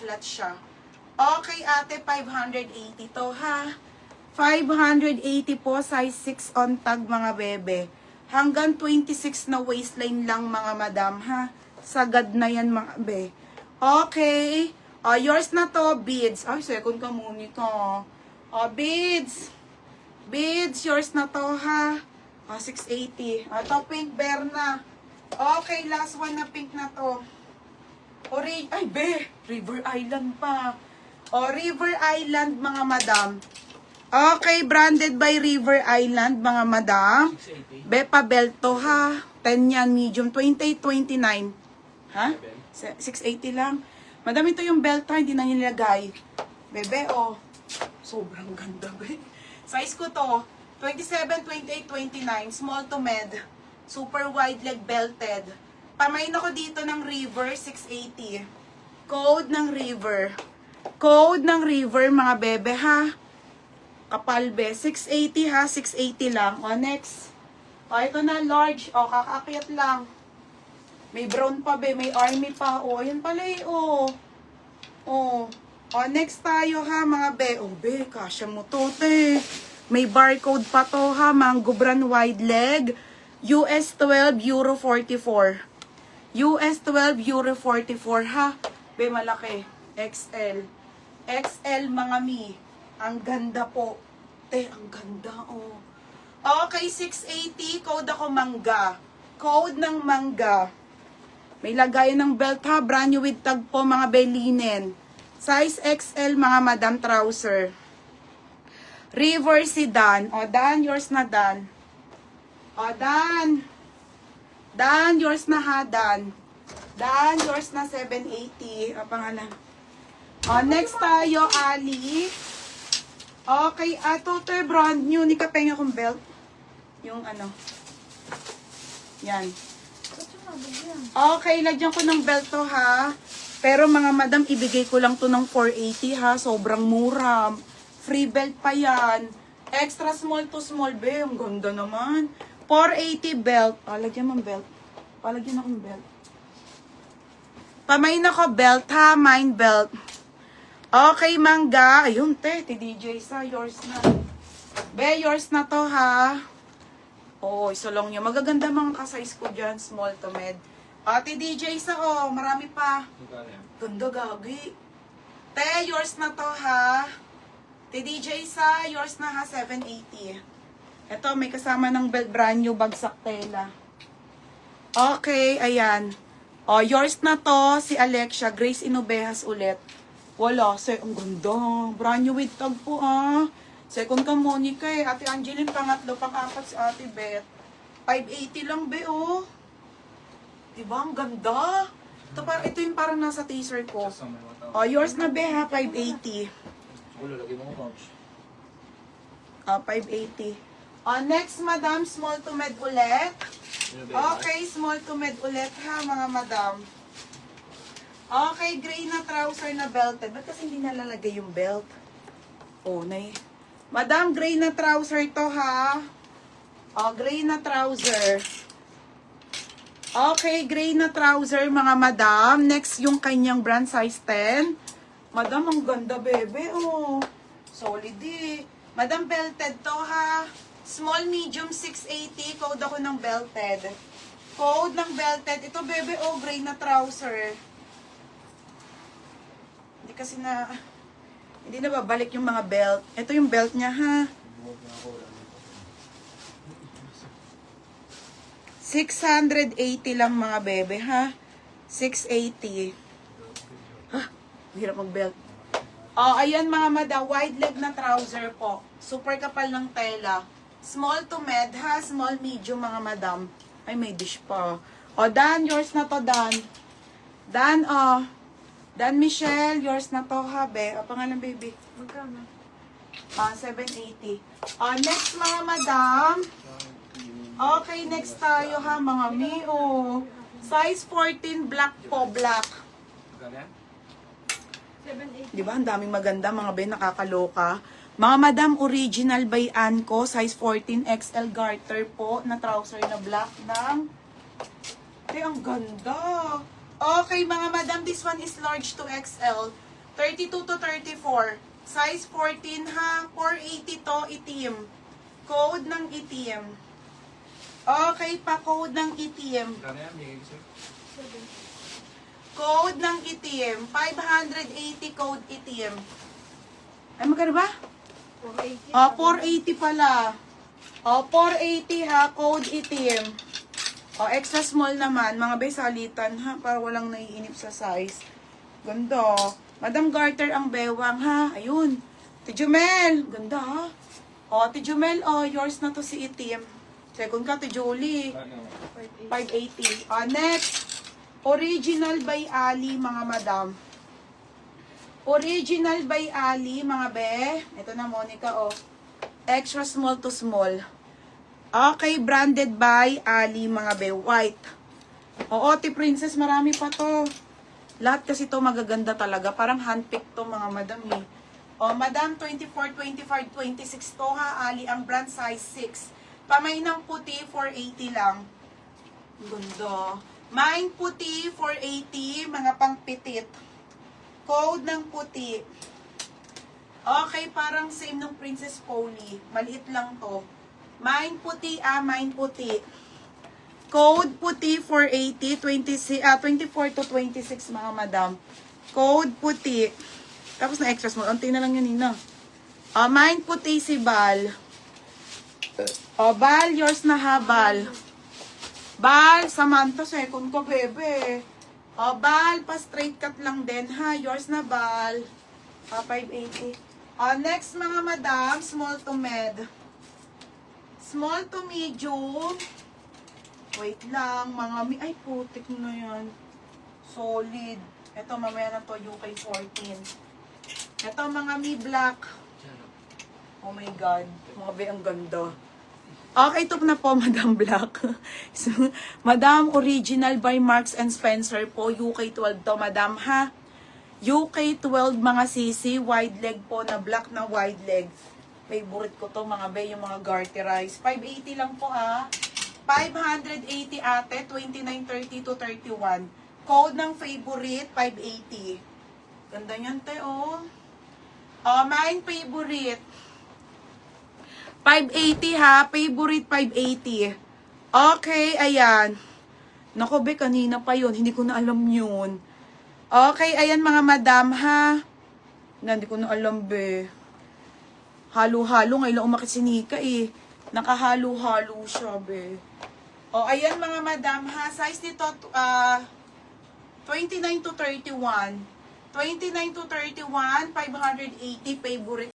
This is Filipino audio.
Flat siya. Okay, ate, 580 to, ha? 580 po, size 6 on tag, mga bebe. Hanggang 26 na waistline lang, mga madam, ha? Sagad na yan, mga be. Okay. Yours na to, beads. Ay, second ka muna ito. Beads. Beads, yours na to, ha? 680. Ito, pink bear na. Okay, last one na pink na to. Ay, be, River Island pa. River Island, mga madam. Okay, branded by River Island, mga madam. 680. Bepa Belto, ha? 10 yan, medium. 28, 29. Ha? 680 lang. Madam, ito yung belt, ha? Hindi na nilagay. Bebe, sobrang ganda, be. Size ko to, 27, 28, 29. Small to med. Super wide leg belted. Pamain ako dito ng River, 680. Code ng River. Code ng River, mga bebe, ha? Kapal, be. 680, ha? 680 lang. Next. Ito na, large. Kakaakyat lang. May brown pa, be. May army pa. Yan pala, next tayo, ha, mga be. Be, kasya mo to, te. May barcode pa to, ha. Mango brand wide leg. US 12, Euro 44. US 12, Euro 44, ha. Be, malaki. XL. XL, mga mi. Ang ganda po. Ang ganda, Okay, 680. Code ako mangga. Code ng mangga. May lagay ng belt, ha. Brand new with tag po, mga belinen. Size XL, mga madam trouser. River si Dan. Dan, yours na Dan. Dan. Dan, yours na, ha, Dan. Dan, yours na, 780. Pangalan. Next tayo, Ali. Okay, ito brand new. Ni kapenga kong belt. Yung Yan. Okay, lagyan ko ng belt to, ha. Pero mga madam, ibigay ko lang to ng 480, ha. Sobrang mura. Free belt pa yan. Extra small to small, be. Ang ganda naman. 480 belt. Lagyan mo belt. Palagyan akong belt. Pamain ako belt, ha. Mine belt. Okay, mangga. Ayun, ti DJ sa, yours na. Be, yours na to, ha. Isulong nyo. Magaganda mga ka-size ko dyan. Small to med. Ti DJ sa, marami pa. Ganda, gagi. Te, yours na to, ha. Ti DJ sa, yours na, ha. 780. Ito, may kasama ng belt, brand new, bagsak tela. Okay, ayan. Yours na to, si Alexia. Grace Inobejas ulit. Wala, ang ganda. Brand new with tag po, Second ka, Monica, Ate Angeline, pangatlo, pang-apat si Ate Beth. 580 lang, be, Diba, ang ganda. Ito yung parang nasa teaser ko. Yours na, be, ha, 580. Lagay mo ko, coach. 580. Next, madam, small to med ulit. Okay, small to med ulit, ha, mga madam. Okay, gray na trouser na belted. Ba't kasi hindi nalalagay yung belt? Madam, gray na trouser to, ha? Gray na trouser. Okay, gray na trouser, mga madam. Next, yung kanyang brand, size 10. Madam, ang ganda, bebe, Solid, Madam, belted to, ha? Small, medium, 680. Code ako ng belted. Code ng belted. Ito, bebe, gray na trouser. Hindi na babalik yung mga belt. Ito yung belt niya, ha. 680 lang, mga bebe, ha. 680. Hirap mag-belt. Ayan, mga madam. Wide leg na trouser po. Super kapal ng tela. Small to med, ha. Small, medium, mga madam. Ay, may dish pa. Dan, yours na to, Dan. Dan, Dan Michelle, yours na to, ha, be. Pangalan, baby. Magkano? 780. Next, mga madam. Okay, next tayo, ha, mga mi. Size 14, black po, black. Magkano yan? 780. Di ba? Ang daming maganda, mga be, nakakaloka. Mga madam, original by Anko, size 14, XL garter po, na trouser na black ng... Ang ganda. Okay, mga madam, this one is large to XL. 32 to 34. Size 14 ha. 480 to itim. Code ng itim. Okay pa, code ng itim. Magkano yan? Bigay ko sir. 7. Code ng itim. 580 code itim. Ay, magkano ba? 480. 480 pala. 480 ha, code itim. Extra small naman. Mga bay, salitan ha, para walang naiinip sa size. Ganda. Madam Garter ang bewang ha. Ayun. Tijumel. Ganda ha. Tijumel, yours na to si itim. Second ka, Tijulie. Ano? 580. Next. Original by Ali, mga madam. Original by Ali, mga be. Ito na, Monica, Extra small to small. Okay, branded by Ali, mga be. White. Ti Princess, marami pa to. Lahat kasi to magaganda talaga. Parang handpick to, mga madam, eh. Madam, 24, 25, 26 to, ha. Ali, ang brand size 6. Pamay ng puti, 480 lang. Ganda. Mine puti, 480. Mga pangpitit. Code ng puti. Okay, parang same ng Princess Polly. Maliit lang to. Mine puti, mine puti. Code puti, 480. 24 to 26, mga madam. Code puti. Tapos na extra small. Unti na lang yun, Nina. Mine puti si Bal. Bal, yours na ha, Bal. Bal, Samantha, second ko, bebe. Bal, pa straight cut lang din, ha. Yours na, Bal. 580. Next, mga madam, small to med. Small to medium. Wait lang, mga ay, putik na yan. Solid. Ito, mamaya na to, UK 14. Ito, mga mi black. Oh my God. Mga be, ang ganda. Okay, ito na po, Madam Black. So, Madam, original by Marks and Spencer po. UK 12 to, Madam, ha? UK 12, mga sisi. Wide leg po na black na wide leg. Favorite ko to, mga be, yung mga garterize. 580 lang po, ha? 580 ate, 29.30 to 31. Code ng favorite, 580. Ganda niyan, te, mine favorite. 580 ha, favorite 580. Okay, ayan. Nako be, kanina pa yun, hindi ko na alam yun. Okay, ayan mga madam ha. Hindi ko na alam be. Halo-halo, ngayon lang umakit si Nika eh. Nakahalo-halo siya be. Ayan mga madam ha, size nito 29 to 31. 29 to 31, 580 favorite.